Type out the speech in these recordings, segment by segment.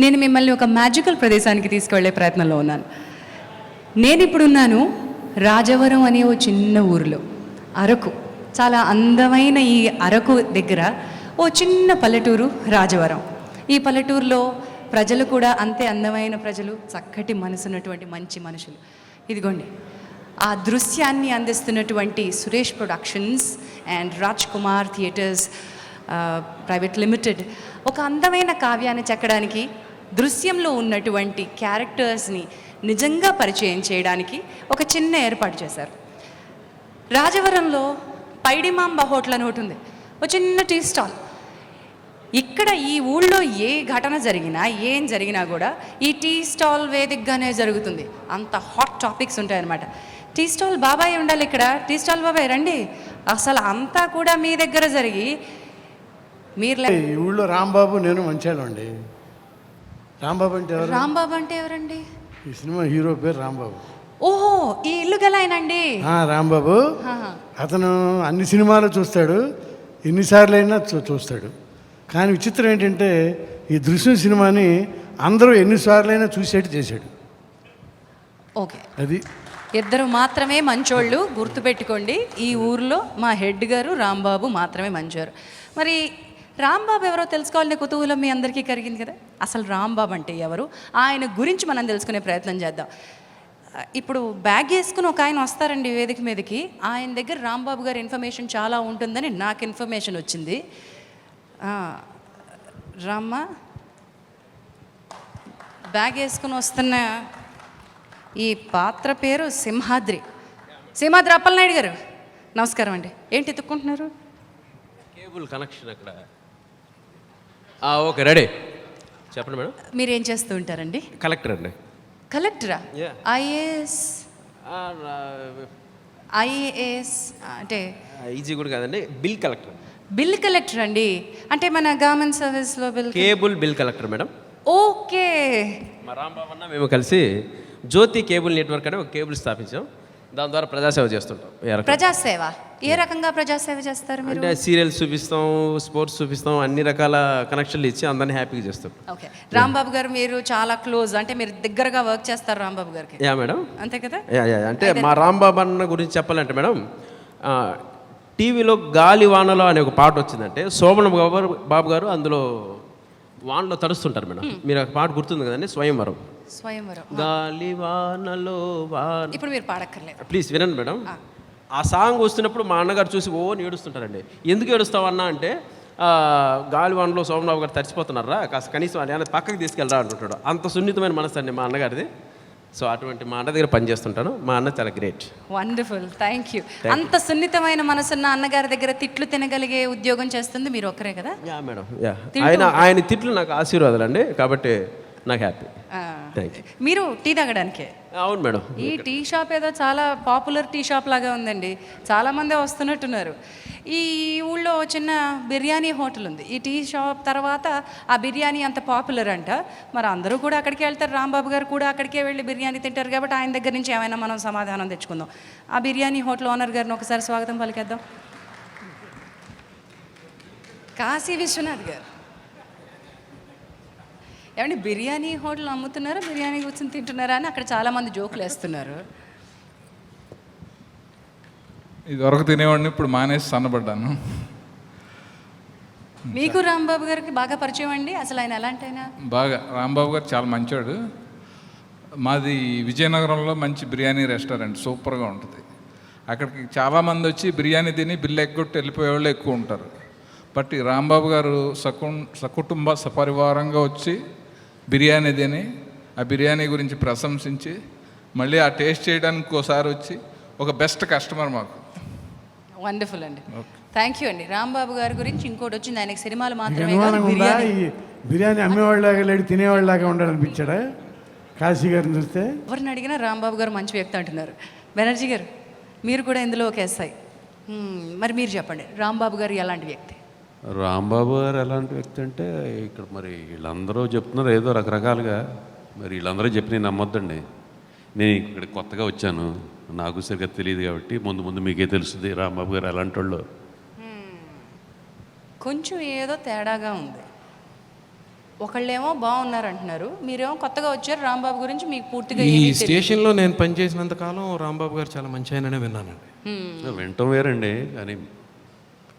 నేను మిమ్మల్ని ఒక మ్యాజికల్ ప్రదేశానికి తీసుకువెళ్ళే ప్రయత్నంలో ఉన్నాను. నేను ఇప్పుడున్నాను రాజవరం అనే ఓ చిన్న ఊరిలో, అరకు. చాలా అందమైన ఈ అరకు దగ్గర ఓ చిన్న పల్లెటూరు రాజవరం. ఈ పల్లెటూరులో ప్రజలు కూడా అంతే అందమైన ప్రజలు, చక్కటి మనసున్నటువంటి మంచి మనుషులు. ఇదిగోండి, ఆ దృశ్యాన్ని అందిస్తున్నటువంటి Suresh productions and Raj Kumar theatres private limited ఒక అందమైన కావ్యాన్ని చెక్కడానికి, దృశ్యంలో ఉన్నటువంటి క్యారెక్టర్స్ని నిజంగా పరిచయం చేయడానికి ఒక చిన్న ఏర్పాటు చేశారు. రాజవరంలో పైడిమాంబ హోటల్ అని ఒకటి ఉంది, ఒక చిన్న టీ స్టాల్. ఇక్కడ ఈ ఊళ్ళో ఏ ఘటన జరిగినా ఏం జరిగినా కూడా ఈ టీ స్టాల్ వేదికగానే జరుగుతుంది. అంత హాట్ టాపిక్స్ ఉంటాయన్నమాట. టీ స్టాల్ బాబాయ్ ఉండాలి ఇక్కడ, టీ స్టాల్ బాబాయ్ రండి. అసలు అంతా కూడా మీ దగ్గర జరిగి మీరు ఈ ఊళ్ళో రాంబాబు నేను మంచాడు అండి. రాంబాబు అంటే ఎవరు? రాంబాబు అంటే ఎవరండి? ఈ సినిమా హీరో పేరు రాంబాబు. ఓహో, ఈ ఇల్లు గలాయనండి. రాంబాబు అతను అన్ని సినిమాలు చూస్తాడు, ఎన్నిసార్లు అయినా చూస్తాడు. కానీ విచిత్రం ఏంటంటే ఈ దృశ్యం సినిమాని అందరూ ఎన్నిసార్లు అయినా చూసేట్టు చేశాడు. ఓకే, అది ఇద్దరు మాత్రమే మంచోళ్ళు, గుర్తుపెట్టుకోండి. ఈ ఊర్లో మా హెడ్ గారు రాంబాబు మాత్రమే మంచోరు. మరి రాంబాబు ఎవరో తెలుసుకోవాలనే కుతూహలం మీ అందరికీ కలిగింది కదా. అసలు రాంబాబు అంటే ఎవరు, ఆయన గురించి మనం తెలుసుకునే ప్రయత్నం చేద్దాం. ఇప్పుడు బ్యాగ్ వేసుకుని ఒక ఆయన వస్తారండి వేదిక మీదకి. ఆయన దగ్గర రాంబాబు గారి ఇన్ఫర్మేషన్ చాలా ఉంటుందని నాకు ఇన్ఫర్మేషన్ వచ్చింది. రామ్మ, బ్యాగ్ వేసుకుని వస్తున్న ఈ పాత్ర పేరు సింహాద్రి. సింహాద్రి అప్పలనాయుడు గారు, నమస్కారం అండి. ఏంటి ఎత్తుక్కుంటున్నారు? కేబుల్ కనెక్షన్ అక్కడ. Okay, ready. చెప్పండి మేడం. మీరు ఏం చేస్తూ ఉంటారండి? కలెక్టర్ అండి. కలెక్టరా? ఐఏఎస్? ఐఏఎస్ అంటే ఈజీ కూడా కాదండి, బిల్ కలెక్టర్. బిల్ కలెక్టర్ అండి. అంటే మన గవర్నమెంట్ సర్వీస్లో bill, cable bill collector madam. Okay. మా రాంబాబు అన్న మేము కలిసి జ్యోతి కేబుల్ నెట్వర్క్ అనే ఒక కేబుల్ స్థాపించాం. దాని ద్వారా ప్రజాసేవ చేస్తుంటాం. ప్రజాసేవ? ఏ రకంగా ప్రజాసేవ చేస్తారు మీరు? అంటే సీరియల్స్ చూపిస్తాం, స్పోర్ట్స్ చూపిస్తాం, అన్ని రకాల కనెక్షన్లు ఇచ్చి అందరినీ హ్యాపీగా చేస్తాం. ఓకే. రాంబాబు గారు మీరు చాలా క్లోజ్, అంటే మీరు దగ్గరగా వర్క్ చేస్తారు రాంబాబు గారికి? Yeah madam. అంతే కదా? అంటే మా రాంబాబు అన్న గురించి చెప్పాలంటే మేడం, టీవీలో గాలివానలో అనే ఒక పాట వచ్చిందంటే సోమన్ బాబు గారు అందులో వానలో తడుస్తుంటారు మేడం. మీరు ఒక పాట గుర్తుంది కదండి, స్వయంవరం. స్వయంవరం. గాలివానలో వాన. ఇప్పుడు మీరు పాడక్కర్లేదు, ప్లీజ్ వినండి మేడం. ఆ సాంగ్ వస్తున్నప్పుడు మా అన్నగారు చూసి ఏడుస్తుంటారండి. ఎందుకు ఏడుస్తావన్నా అంటే, గాలివానలో సోమబాబు గారు తడిచిపోతున్నారా, కాస్త కనీసం అది పక్కకి తీసుకెళ్ళరా అంటుంటాడు. అంత సున్నితమైన మనసు అండి మా అన్నగారిది. సో అటువంటి మా అన్న దగ్గర పనిచేస్తుంటాను. మా అన్న చాలా గ్రేట్. Wonderful, thank you. అంత సున్నితమైన మనసున్న అన్నగారి దగ్గర తిట్లు తినగలిగే ఉద్యోగం చేస్తుంది మీరు ఒక్కరే కదా? Yeah madam, yeah. ఆయన తిట్లు నాకు ఆశీర్వాదాలు అండి, కాబట్టి నాకు హ్యాపీ. Thank you. మీరు టీ తాగడానికే? అవును మేడం. ఈ టీ షాప్ ఏదో చాలా పాపులర్ టీ షాప్ లాగా ఉందండి, చాలామంది వస్తున్నట్టున్నారు. ఈ ఊళ్ళో చిన్న బిర్యానీ హోటల్ ఉంది. ఈ టీ షాప్ తర్వాత ఆ బిర్యానీ అంత పాపులర్ అంట. మరి అందరూ కూడా అక్కడికే వెళ్తారు, రాంబాబు గారు కూడా అక్కడికే వెళ్ళి బిర్యానీ తింటారు. కాబట్టి ఆయన దగ్గర నుంచి ఏమైనా మనం సమాధానం తెచ్చుకుందాం. ఆ బిర్యానీ హోటల్ ఓనర్ గారిని ఒకసారి స్వాగతం పలికేద్దాం. కాశీ విశ్వనాథ్ గారు, ఏమంటే బిర్యానీ హోటల్ అమ్ముతున్నారా, బిర్యానీ కూర్చొని తింటున్నారా అని అక్కడ చాలామంది జోకులు వేస్తున్నారు. ఇది వరకు తినేవాడిని, ఇప్పుడు మానేసి సన్నబడ్డాను. మీకు రాంబాబు గారికి బాగా పరిచయం అండి. అసలు ఆయన ఎలాంటి ఆయన? బాగా. రాంబాబు గారు చాలా మంచివాడు. మాది విజయనగరంలో మంచి బిర్యానీ రెస్టారెంట్, సూపర్గా ఉంటుంది. అక్కడికి చాలామంది వచ్చి బిర్యానీ తిని బిల్లు ఎగ్గొట్టి వెళ్ళిపోయేవాళ్ళు ఎక్కువ ఉంటారు. బట్ ఈ రాంబాబు గారు సకుటుంబ సపరివారంగా వచ్చి బిర్యానీ తిని ఆ బిర్యానీ గురించి ప్రశంసించి మళ్ళీ ఆ టేస్ట్ చేయడానికి ఒకసారి వచ్చి ఒక బెస్ట్ కస్టమర్ మాకు. వండర్ఫుల్ అండి, థ్యాంక్ యూ అండి. రాంబాబు గారి గురించి ఇంకోటి వచ్చింది, ఆయనకి సినిమాలు మాత్రమే బిర్యానీ అమ్మేవాళ్ళలాగా లేడు, తినేవాళ్ళలాగా ఉండాలనిపించాడా కాశీ గారిని చూస్తే? ఎవరిని అడిగినా రాంబాబు గారు మంచి వ్యక్తి అంటున్నారు. బెనర్జీ గారు, మీరు కూడా ఇందులో ఒక ఎస్ఐ. మరి మీరు చెప్పండి, రాంబాబు గారు ఎలాంటి వ్యక్తి? రాంబాబు గారు ఎలాంటి వ్యక్తి అంటే, ఇక్కడ మరి వీళ్ళందరూ చెప్తున్నారు ఏదో రకరకాలుగా, మరి వీళ్ళందరూ చెప్పి నేను నమ్మొద్దండి. నేను ఇక్కడ కొత్తగా వచ్చాను, నాకు సరిగ్గా తెలియదు కాబట్టి ముందు ముందు మీకే తెలుస్తుంది రాంబాబు గారు ఎలాంటి వాళ్ళు. కొంచెం ఏదో తేడాగా ఉంది. ఒకళ్ళేమో బాగున్నారు అంటున్నారు, మీరేమో కొత్తగా వచ్చారు, రాంబాబు గురించి మీకు పూర్తిగా ఈ ఏమీ తెలియదు. స్టేషన్లో నేను పనిచేసినంత కాలం రాంబాబు గారు చాలా మంచి ఆయననే విన్నానండి. వింటాం వేరండి, కానీ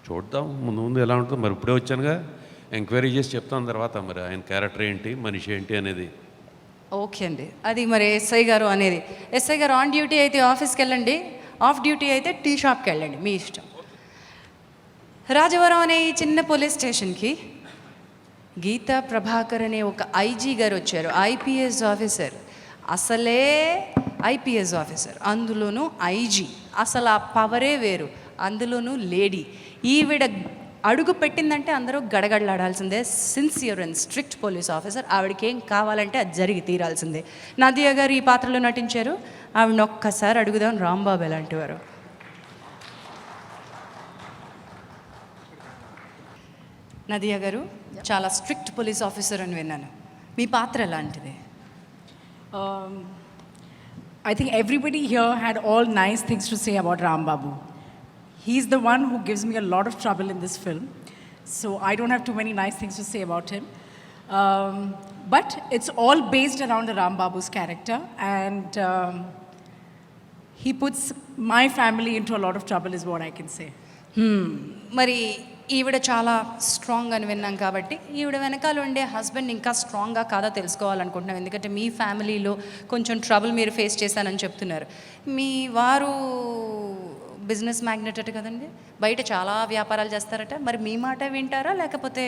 చూద్దాం ముందు ముందు ఎలా ఉంటుందో. మరి ఇప్పుడే వచ్చానుగా, ఎంక్వైరీ చేసి చెప్తాను తర్వాత మరి ఆయన క్యారెక్టర్ ఏంటి, మనిషి ఏంటి అనేది. ఓకే అండి, అది మరి ఎస్ఐ గారు అనేది. ఎస్ఐ గారు ఆన్ డ్యూటీ అయితే ఆఫీస్కి వెళ్ళండి, ఆఫ్ డ్యూటీ అయితే టీ షాప్కి వెళ్ళండి, మీ ఇష్టం. రాజవరం అనే ఈ చిన్న పోలీస్ స్టేషన్కి గీతా ప్రభాకర్ అనే ఒక ఐజీ గారు వచ్చారు, ఐపీఎస్ ఆఫీసర్, అసలే ఐపీఎస్ ఆఫీసర్, అందులోనూ ఐజీ, అసలు ఆ పవరే వేరు, అందులోనూ లేడీ. ఈవిడ అడుగు పెట్టిందంటే అందరూ గడగడలాడాల్సిందే. Sincere and strict police officer, ఆవిడకి ఏం కావాలంటే అది జరిగి తీరాల్సిందే. నదియా గారు ఈ పాత్రలో నటించారు, ఆవిడని ఒక్కసారి అడుగుదాం, రాంబాబు ఎలాంటి వారు? నదియా గారు చాలా స్ట్రిక్ట్ పోలీస్ ఆఫీసర్ అని విన్నాను, మీ పాత్ర ఎలాంటిది? I think everybody here had all nice things to say about Ram Babu. He's the one who gives me a lot of trouble in this film, so I don't have too many nice things to say about him. But it's all based around the Ram Babu's character, and he puts my family into a lot of trouble, is what I can say. మరి ఈవిడ చాలా strong అని విన్నాం కాబట్టి ఈవిడ వెనకాల ఉండే husband ఇంకా స్ట్రాంగ్గా కాదా తెలుసుకోవాలనుకుంటున్నాం. ఎందుకంటే మీ ఫ్యామిలీలో కొంచెం ట్రబుల్ మీరు ఫేస్ చేశానని చెప్తున్నారు. మీ వారు బిజినెస్ మ్యాగ్నెట్ అట కదండి, బయట చాలా వ్యాపారాలు చేస్తారట, మరి మీ మాట వింటారా లేకపోతే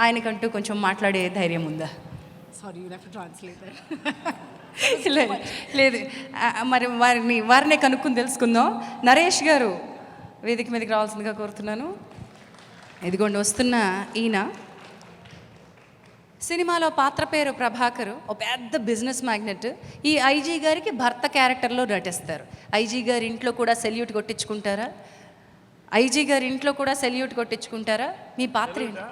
ఆయనకంటూ కొంచెం మాట్లాడే ధైర్యం ఉందా? Sorry, you'll have to translate that. లేదు, మరి వారినే కనుక్కుని తెలుసుకుందాం. నరేష్ గారు వేదిక మీదకి రావాల్సిందిగా కోరుతున్నాను. ఇదిగోండి వస్తున్న ఈయన సినిమాలో పాత్ర పేరు ప్రభాకర్, ఒక పెద్ద బిజినెస్ మ్యాగ్నెట్. ఈ ఐజీ గారికి భర్త క్యారెక్టర్లో నటిస్తారు. ఐజీ గారి ఇంట్లో కూడా సెల్యూట్ కొట్టించుకుంటారా? ఐజీ గారి ఇంట్లో కూడా సెల్యూట్ కొట్టించుకుంటారా? మీ పాత్ర ఏంటి?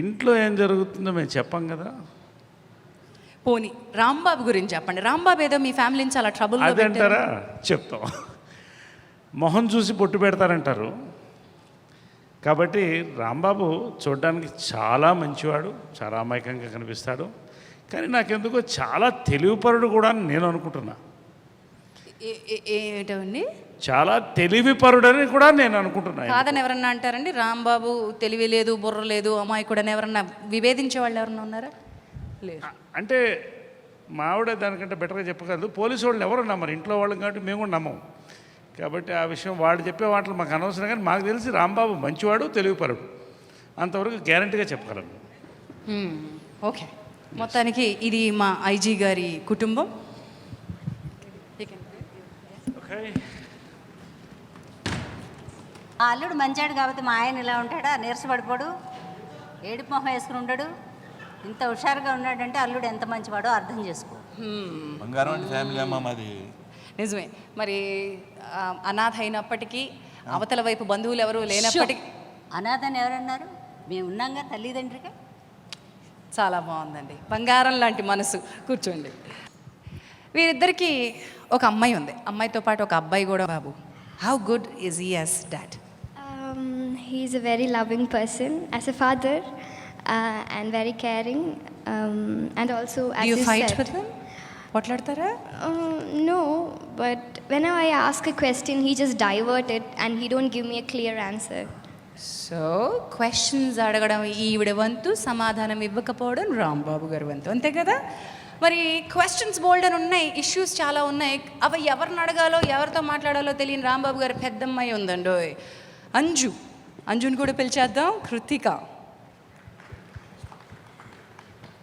ఇంట్లో ఏం జరుగుతుందో మేము చెప్పం కదా. పోనీ రాంబాబు గురించి చెప్పండి. రాంబాబు ఏదో మీ ఫ్యామిలీని చాలా ట్రబుల్ అదంటారా? చెప్తాం. మొహం చూసి పొట్టు పెడతారంటారు కాబట్టి రాంబాబు చూడడానికి చాలా మంచివాడు, చాలా అమాయకంగా కనిపిస్తాడు, కానీ నాకెందుకో చాలా తెలివిపరుడు కూడా అని నేను అనుకుంటున్నా. ఏమిటండి? చాలా తెలివిపరుడని కూడా నేను అనుకుంటున్నా. కాదని ఎవరన్నా అంటారండి? రాంబాబు తెలివి లేదు, బుర్ర లేదు, అమాయకుడని ఎవరన్నా వివేదించే వాళ్ళు ఎవరన్నా ఉన్నారా? లేదు. అంటే మా ఆవిడ దానికంటే బెటర్గా చెప్పగలదు. పోలీసు వాళ్ళు ఎవరు నమ్మరు, ఇంట్లో వాళ్ళం కాబట్టి మేము కూడా నమ్మం. కాబట్టి ఆ విషయం వాడు చెప్పే వాటిలో మాకు అనవసరం, కానీ మాకు తెలిసి రాంబాబు మంచివాడు, తెలివిపరుడు, అంతవరకు గ్యారంటీగా చెప్పగలను. ఓకే, మొత్తానికి ఇది మా ఐజీ గారి కుటుంబం. ఆ అల్లుడు మంచాడు కాబట్టి మా ఆయన ఇలా ఉంటాడా? నీరసపడిపోడు, ఏడుపు మొహం వేసుకుని ఉంటాడు. ఇంత హుషారుగా ఉన్నాడంటే అల్లుడు ఎంత మంచివాడో అర్థం చేసుకో. బంగారం ఫ్యామిలీ అమ్మ మాది. నిజమే. మరి అనాథ అయినప్పటికీ, అవతల వైపు బంధువులు ఎవరు లేనప్పటికీ. అనాథని ఎవరన్నారు? మేము ఉన్నాంగా తల్లిదండ్రిగా. చాలా బాగుందండి, బంగారం లాంటి మనసు. కూర్చోండి. వీరిద్దరికీ ఒక అమ్మాయి ఉంది, అమ్మాయితో పాటు ఒక అబ్బాయి కూడా. బాబు, how good is he as dad? He's a very loving person as a father, and very caring, and also as you you fight said, with him? Potladtara? No, but whenever I ask a question, he just divert it and he don't give me a clear answer. So questions అడగడం ఈవిడ వంతు, సమాధానం ఇవ్వకపోవడం రాంబాబు గారి వంతు, అంతే కదా? మరి క్వశ్చన్స్ బోల్డ్ అని ఉన్నాయి, ఇష్యూస్ చాలా ఉన్నాయి. అవి ఎవరిని అడగాలో, ఎవరితో మాట్లాడాలో తెలియని రాంబాబు గారి పెద్దమ్మాయి ఉందండో, అంజుని కూడా పిలిచేద్దాం. కృతిక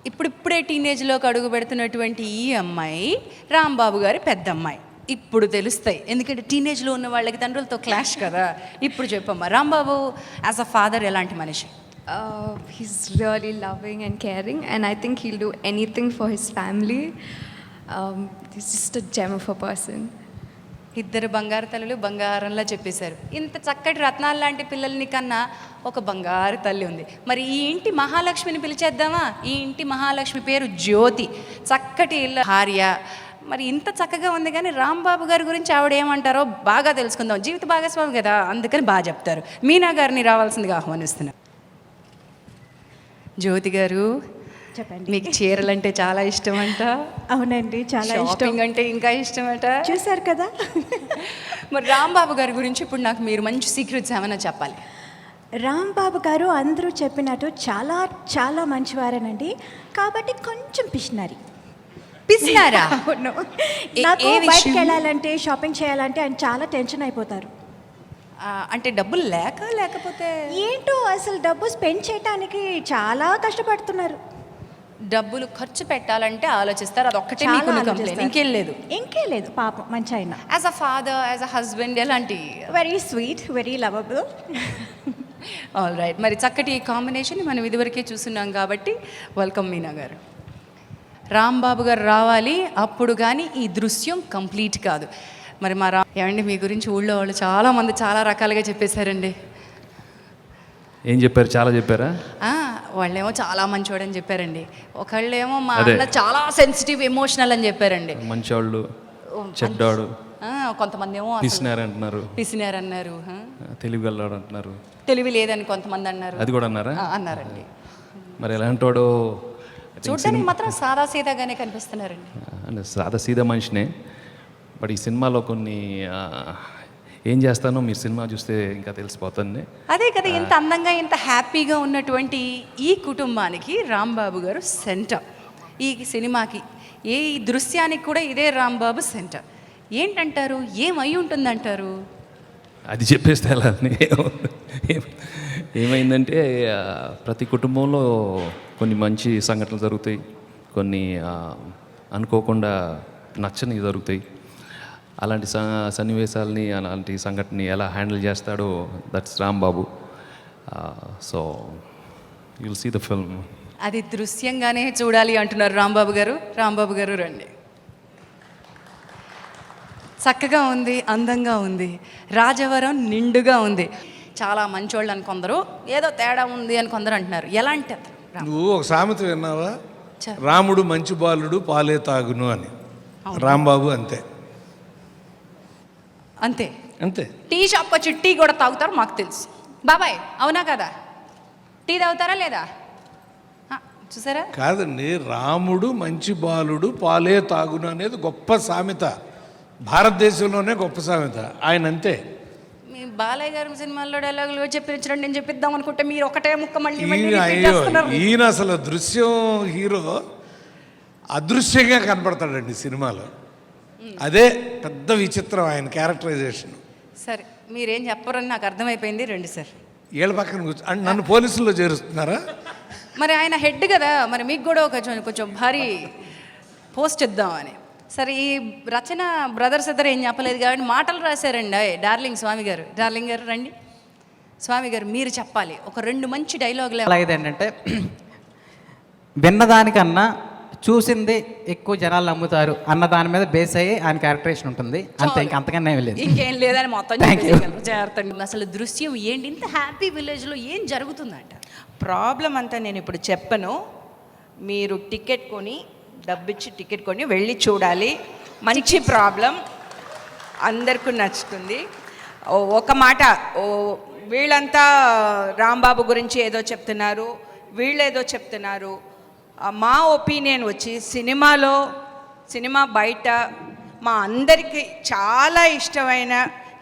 ఇప్పుడిప్పుడే టీనేజ్లోకి అడుగు పెడుతున్నటువంటి ఈ అమ్మాయి రాంబాబు గారి పెద్దమ్మాయి. ఇప్పుడు తెలుస్తాయి, ఎందుకంటే టీనేజ్లో ఉన్న వాళ్ళకి తండ్రులతో క్లాష్ కదా. ఇప్పుడు చెప్పమ్మా, రాంబాబు యాజ్ అ ఫాదర్ ఎలాంటి మనిషి? He's really loving and caring, and I think he'll do anything for his family. He's just a gem of a person. ఇద్దరు బంగారు తల్లులు బంగారంలా చెప్పేశారు. ఇంత చక్కటి రత్నాలు లాంటి పిల్లల్ని కన్నా ఒక బంగారు తల్లి ఉంది. మరి ఈ ఇంటి మహాలక్ష్మిని పిలిచేద్దామా? ఈ ఇంటి మహాలక్ష్మి పేరు జ్యోతి, చక్కటి ఇల్లు భార్య. మరి ఇంత చక్కగా ఉంది, కానీ రాంబాబు గారి గురించి ఆవిడ ఏమంటారో బాగా తెలుసుకుందాం. జీవిత భాగస్వామి కదా, అందుకని బాగా చెప్తారు. మీనా గారిని రావాల్సిందిగా ఆహ్వానిస్తున్నారు. జ్యోతి గారు, చెప్పండి. మీకు చీరలంటే చాలా ఇష్టమంట, అవునండి, చాలా ఇష్టం. షాపింగ్ అంటే ఇంకా ఇష్టమట. చూశారు కదా. మరి రాంబాబు గారి గురించి ఇప్పుడు నాకు మీరు మంచి సీక్రెట్స్ ఏమైనా చెప్పాలి. రాంబాబు గారు అందరూ చెప్పినట్టు చాలా చాలా మంచివారేనండి, కాబట్టి కొంచెం పిసినారి. పిసినారా? అవును. ఏ నాకు విషయం? బయటకు వెళ్ళాలంటే, షాపింగ్ చేయాలంటే ఆయన చాలా టెన్షన్ అయిపోతారు. అంటే డబ్బులు లేకపోతే ఏంటో అసలు డబ్బు స్పెండ్ చేయడానికి చాలా కష్టపడుతున్నారు. డబ్బులు ఖర్చు పెట్టాలంటే ఆలోచిస్తారు, అదొక్కటే చాలా మీకు కంప్లైంట్, ఆలోచిస్తారు. ఇంకేం లేదు. ఇంకేం లేదు, పాపం మంచి ఆయన. As a father, as a husband ఎలాంటి? Very sweet, very lovable. All right. మరి చక్కటి కాంబినేషన్ మనం ఇదివరకే చూస్తున్నాం కాబట్టి వెల్కమ్ మీనా గారు. రాంబాబు గారు రావాలి, అప్పుడు కానీ ఈ దృశ్యం కంప్లీట్ కాదు. మరి మా ఏమండి, మీ గురించి ఊళ్ళో వాళ్ళు చాలామంది చాలా రకాలుగా చెప్పేశారండి. ఏం చెప్పారు? చాలా చెప్పారా? వాళ్ళేమో చాలా మంచివాడని చెప్పారండి, ఒకళ్ళేమో మా అన్న చాలా సెన్సిటివ్ ఎమోషనల్ అని చెప్పారండి. మంచివాళ్ళు, చెడ్డాడు, కొంతమంది ఏమో పిసినారంటున్నారు, పిసినారన్నారు, తెలివి వెళ్ళాడు అంటున్నారు, తెలివి లేదని కొంతమంది అన్నారు. అది కూడా అన్నారా? అన్నారండి. మరి ఎలాంటి వాడు? చూడడానికి మాత్రం సాదాసీదాగానే కనిపిస్తున్నారండి. అంటే సాదా సీదా మనిషినే, బట్ ఈ సినిమాలో కొన్ని ఏం చేస్తానో మీరు సినిమా చూస్తే ఇంకా తెలిసిపోతుంది. అదే కదా, ఇంత అందంగా ఇంత హ్యాపీగా ఉన్నటువంటి ఈ కుటుంబానికి రాంబాబు గారు సెంటర్. ఈ సినిమాకి ఏ దృశ్యానికి కూడా ఇదే రాంబాబు సెంటర్. ఏంటంటారు, ఏమై ఉంటుందంటారు? అది చెప్పేస్తే ఎలా? ఏమైందంటే ప్రతి కుటుంబంలో కొన్ని మంచి సంఘటనలు జరుగుతాయి, కొన్ని అనుకోకుండా నచ్చని జరుగుతాయి. అలాంటి సన్నివేశాలని, అలాంటి సంఘటనని ఎలా హ్యాండిల్ చేస్తాడో that's Rambabu. So you'll see the film. అది దృశ్యంగానే చూడాలి అంటున్నారు రాంబాబు గారు. రాంబాబు గారు రండి. చక్కగా ఉంది, అందంగా ఉంది, రాజవరం నిండుగా ఉంది. చాలా మంచోళ్ళు అని కొందరు, ఏదో తేడా ఉంది అని కొందరు అంటున్నారు. ఎలాంటి అతను? నువ్వు ఒక సామెత విన్నావా? రాముడు మంచి బాలుడు పాలే తాగును అని. రాంబాబు అంతే అంతే అంతే. టీ షాప్ వచ్చి టీ కూడా తాగుతారు, మాకు తెలుసు. బాబాయ్ అవునా కదా? టీ తాగుతారా లేదా? చూసారా? కాదండి, రాముడు మంచి బాలుడు పాలే తాగును అనేది గొప్ప సామెత, భారతదేశంలోనే గొప్ప సామెత. ఆయన అంతే. మీ బాలయ్య గారి సినిమాల్లో డైలాగులు చెప్పించండి, నేను చెప్పిద్దాం అనుకుంటే మీరు ఒకటే ముక్క మళ్ళీ ఈయన అసలు దృశ్యం హీరో అదృశ్యంగా కనపడతాడండి సినిమాలో. అదే పెద్ద విచిత్రం ఆయన క్యారెక్టరైజేషన్. సరే, మీరేం చెప్పరని నాకు అర్థమైపోయింది. రండి సార్. ఏళ్ళ పక్కన కూర్చో. నన్ను పోలీసుల్లో చేరుస్తున్నారా? మరి ఆయన హెడ్ కదా, మరి మీకు కూడా కొంచెం భారీ పోస్ట్ ఇద్దామని. సరే, ఈ రచన బ్రదర్స్ ఇద్దరు ఏం చెప్పలేదు కాబట్టి మాటలు రాశారండి డార్లింగ్ స్వామి గారు. డార్లింగ్ గారు రండి. స్వామి గారు మీరు చెప్పాలి ఒక 2 మంచి డైలాగులు. అలాగే ఏంటంటే, విన్నదానికన్నా చూసింది ఎక్కువ జనాలు నమ్ముతారు అన్న దాని మీద బేస్ అయ్యి ఆయన క్యారెక్టరేషన్ ఉంటుంది, అంతే. ఇంకంతకన్నా ఏమీ లేదు, ఇంకేం లేదని మొత్తం జాగ్రత్త. అసలు దృశ్యం ఏంటి? ఇంత హ్యాపీ విలేజ్లో ఏం జరుగుతుందంట? ప్రాబ్లం అంతా నేను ఇప్పుడు చెప్పను. మీరు టికెట్ కొని, డబ్బిచ్చి టికెట్ కొని వెళ్ళి చూడాలి. మంచి ప్రాబ్లం, అందరికీ నచ్చుతుంది. ఒక మాట, వీళ్ళంతా రాంబాబు గురించి ఏదో చెప్తున్నారు, వీళ్ళేదో చెప్తున్నారు. మా ఒపీనియన్ వచ్చి సినిమా బయట మా అందరికీ చాలా ఇష్టమైన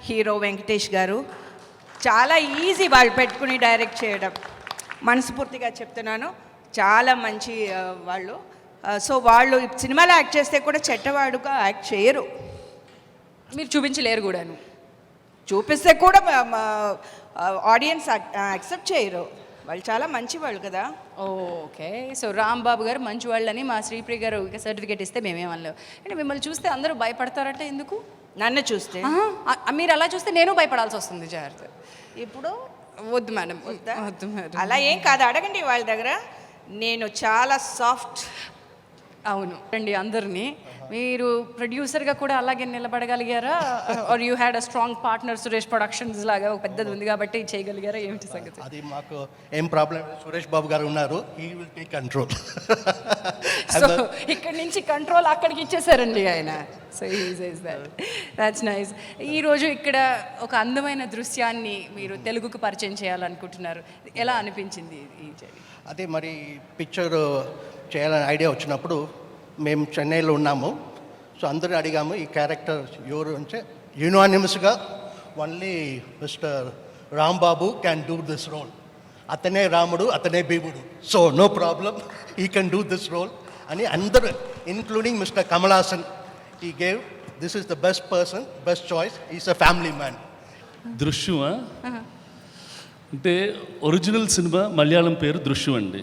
హీరో వెంకటేష్ గారు. చాలా ఈజీ వాళ్ళు పెట్టుకుని డైరెక్ట్ చేయడం, మనస్ఫూర్తిగా చెప్తున్నాను. చాలా మంచి వాళ్ళు. సో వాళ్ళు సినిమాలో యాక్ట్ చేస్తే కూడా చెడ్డవాడుగా యాక్ట్ చేయరు. మీరు చూపించలేరు కూడాను. చూపిస్తే కూడా ఆడియన్స్ యాక్సెప్ట్ చేయరు. వాళ్ళు చాలా మంచి వాళ్ళు కదా. ఓకే, సో రాంబాబు గారు మంచి వాళ్ళని మా శ్రీప్రియ గారు సర్టిఫికేట్ ఇస్తే మేమేమనలేవు. అంటే మిమ్మల్ని చూస్తే అందరూ భయపడతారట. ఎందుకు? నన్ను చూస్తే? మీరు అలా చూస్తే నేను భయపడాల్సి వస్తుంది. జాగ్రత్త. ఇప్పుడు వద్దు మేడం, వద్దు మేడం. అలా ఏం కాదు, అడగండి వాళ్ళ దగ్గర. నేను చాలా సాఫ్ట్ అవును అండి. అందరినీ మీరు ప్రొడ్యూసర్గా కూడా అలాగే నిలబడగలిగారా? Are you had a strong partner Suresh Productions లాగా ఒక పెద్దది ఉంది కాబట్టి చేయగలిగారా? ఏమిటి సంగతి? అది మాకు ఏం ప్రాబ్లం, సురేష్ బాబు గారు ఉన్నారు, he will take control. So ఇక్కడి నుంచి కంట్రోల్ అక్కడికి ఇచ్చేసారండి ఆయన. So he says that. That's nice. ఈరోజు ఇక్కడ ఒక అందమైన దృశ్యాన్ని మీరు తెలుగుకు పరిచయం చేయాలనుకుంటున్నారు. ఎలా అనిపించింది ఈ జర్నీ? అదే మరి పిక్చర్ చేయాలని ఐడియా వచ్చినప్పుడు మేము చెన్నైలో ఉన్నాము. సో అందరూ అడిగాము ఈ క్యారెక్టర్ ఎవరు అంటే యునానిమస్గా only mister Rambabu can do this role. అతనే రాముడు, అతనే భీముడు, so no problem, he can do this role అని అందరూ, including mister Kamal Haasan, he gave this is the best person, best choice, is a family man. దృశ్యమా అంటే ఒరిజినల్ సినిమా మలయాళం పేరు దృశ్యం అండి.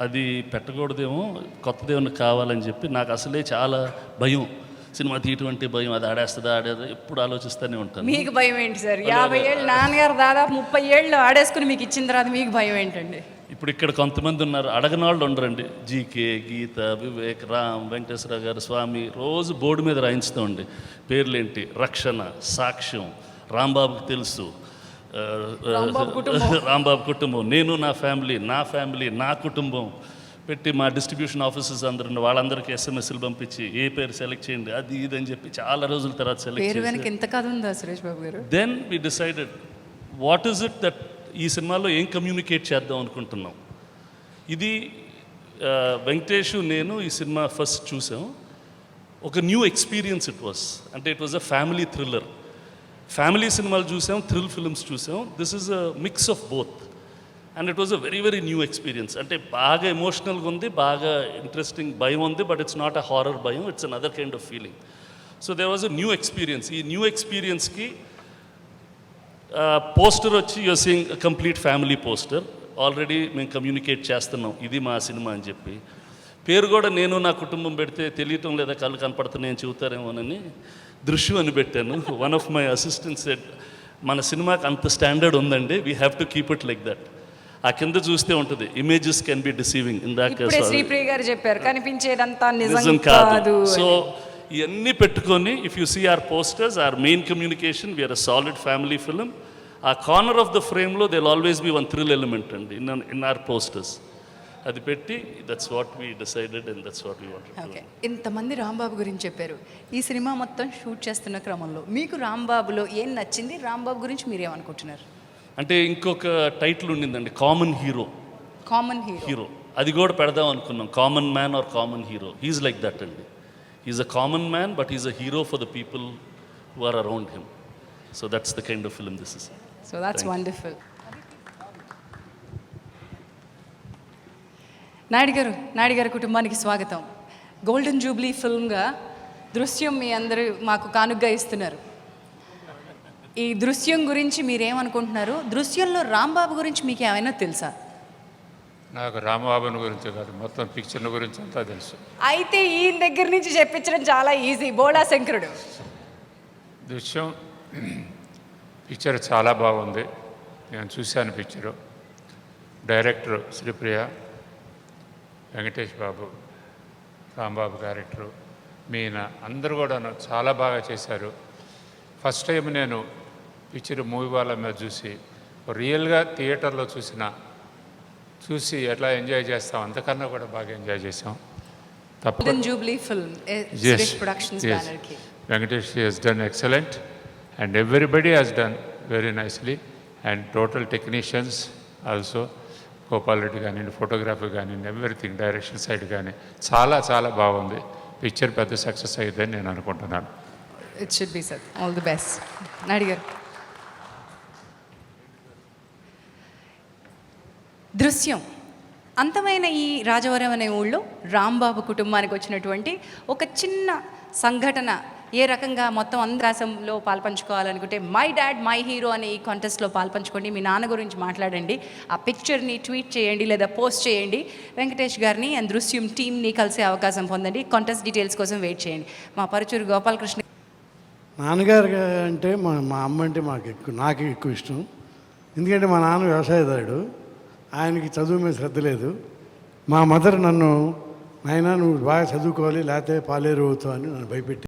అది పెట్టకూడదేమో, కొత్తదేమన్నా కావాలని చెప్పి నాకు అసలే చాలా భయం, సినిమా తీయటం అంటే భయం, అది ఆడేస్తుందా ఆడేదా ఎప్పుడు ఆలోచిస్తూనే ఉంటాను. మీకు భయం ఏంటి సార్? 50 ఏళ్ళు నాన్నగారు దాదాపు 30 ఏళ్ళు ఆడేసుకుని మీకు ఇచ్చిన తర్వాత మీకు భయం ఏంటండి? ఇప్పుడు ఇక్కడ కొంతమంది ఉన్నారు, అడగని వాళ్ళు ఉండరండి. జీకే, గీత, వివేక్, రామ్, వెంకటేశ్వర గారు, స్వామి రోజు బోర్డు మీద రాయించుతామండి పేర్లేంటి, రక్షణ, సాక్ష్యం, రాంబాబుకి తెలుసు, రాంబాబు కుటుంబం, నేను నా ఫ్యామిలీ, నా కుటుంబం పెట్టి మా డిస్ట్రిబ్యూషన్ ఆఫీసర్స్ అందరూ వాళ్ళందరికీ ఎస్ఎంఎస్లు పంపించి ఏ పేరు సెలెక్ట్ చేయండి అది ఇది అని చెప్పి చాలా రోజుల తర్వాత సెలెక్ట్ చేసి ఎంత కథ ఉందా సురేష్ బాబు గారు? Then we decided what is it that ఈ సినిమాలో ఏం కమ్యూనికేట్ చేద్దాం అనుకుంటున్నాం. ఇది వెంకటేష్ నేను ఈ సినిమా ఫస్ట్ చూసాం, ఒక న్యూ ఎక్స్పీరియన్స్ ఇట్ వాస్. అంటే it was a family thriller. Family సినిమాలు చూసాం, థ్రిల్ ఫిల్మ్స్ చూసాం, this is a mix of both and it was a very very new experience. అంటే బాగా ఎమోషనల్గా ఉంది, బాగా ఇంట్రెస్టింగ్ భయం ఉంది, but it's not a horror భయం, it's an other kind of feeling. So there was a new experience. ఈ new ఎక్స్పీరియన్స్కి పోస్టర్ వచ్చి you're seeing complete family poster. Already మేము కమ్యూనికేట్ చేస్తున్నాం ఇది మా సినిమా అని చెప్పి. పేరు కూడా నేను నా కుటుంబం పెడితే తెలియటం లేదా, కళ్ళు కనపడుతున్నాయని చెబుతారేమోనని దృశ్యం అని పెట్టాను. One of my assistants said మన సినిమాకి అంత స్టాండర్డ్ ఉందండి, we have to keep it like that. ఆ కింద చూస్తే ఉంటుంది ఇమేజెస్ కెన్ బి డిసీవింగ్. ఇందాక శ్రీప్రియ గారు చెప్పారు కనిపించేదంతా నిజం కాదు. సో ఇవన్నీ పెట్టుకొని if you see our posters, our main communication, we're a solid family film. ఆ కార్నర్ ఆఫ్ ద ఫ్రేమ్లో they always be one thrill element అండి ఇన్ ఆర్ పోస్టర్స్. అది పెట్టి that's what we decided and that's what we wanted. Okay, ఇంతమంది రాంబాబు గురించి చెప్పారు. ఈ cinema మొత్తం షూట్ చేస్తున్న క్రమంలో మీకు రాంబాబులో ఏం నచ్చింది? రాంబాబు గురించి మీరేమనుకుంటున్నారు? అంటే ఇంకొక టైటిల్ ఉండిందండి, కామన్ హీరో. కామన్ హీరో అది కూడా పెడదాం అనుకున్నాం, common man or common hero. He's like that అండి. He's a common man but he's a hero for the people who are around him. So that's the kind of film this is. So that's wonderful. Naidu గారి కుటుంబానికి స్వాగతం. Golden Jubilee ఫిల్మ్గా దృశ్యం మీ అందరూ మాకు కానుగ్గా ఇస్తున్నారు. ఈ దృశ్యం గురించి మీరేమనుకుంటున్నారు? దృశ్యంలో రాంబాబు గురించి మీకు ఏమైనా తెలుసా? నాకు రాంబాబుని గురించి కాదు, మొత్తం పిక్చర్ల గురించి అంతా తెలుసు. అయితే ఈయన దగ్గర నుంచి చెప్పించడం చాలా ఈజీ. బోళా శంకరుడు దృశ్యం పిక్చర్ చాలా బాగుంది, నేను చూశాను పిక్చరు. డైరెక్టర్ శ్రీప్రియ, వెంకటేష్ బాబు, రాంబాబు క్యారెక్టరు, మీనా అందరూ కూడా చాలా బాగా చేశారు. ఫస్ట్ టైం నేను పిక్చర్ మూవీ వాళ్ళ మీద చూసి రియల్గా థియేటర్లో చూసి ఎట్లా ఎంజాయ్ చేస్తాం అంతకన్నా కూడా బాగా ఎంజాయ్ చేసాం. Golden Jubilee film productions banner కి Venkatesh has done excellent and everybody has done very nicely and total technicians also, Gopal Reddy కానీ, ఫోటోగ్రఫీ కానీ, ఎవ్రీథింగ్, డైరెక్షన్ సైడ్ కానీ చాలా చాలా బాగుంది. పిక్చర్ పెద్ద సక్సెస్ అయ్యిందని నేను అనుకుంటున్నాను. It should be sir. All the best. Naidu గారు, దృశ్యం అంతమైన ఈ రాజవరం అనే ఊళ్ళో రాంబాబు కుటుంబానికి వచ్చినటువంటి ఒక చిన్న సంఘటన ఏ రకంగా మొత్తం అందాసంలో పాల్పంచుకోవాలనుకుంటే మై డాడ్ మై హీరో అనే ఈ కాంటెస్ట్లో పాల్పంచుకోండి. మీ నాన్న గురించి మాట్లాడండి, ఆ పిక్చర్ని ట్వీట్ చేయండి లేదా పోస్ట్ చేయండి. వెంకటేష్ గారిని అండ్ దృశ్యం టీమ్ని కలిసే అవకాశం పొందండి. కాంటెస్ట్ డీటెయిల్స్ కోసం వెయిట్ చేయండి. మా పరుచూరు గోపాలకృష్ణ నాన్నగారు అంటే మా అమ్మ అంటే నాకు ఎక్కువ ఇష్టం. ఎందుకంటే మా నాన్న వ్యవసాయదారుడు, ఆయనకి చదువు మీద శ్రద్ధ లేదు. మా మదర్ నన్ను నాయనా నువ్వు బాగా చదువుకోవాలి లేకపోతే పాలేరు అవుతావు అని నన్ను భయపెట్టి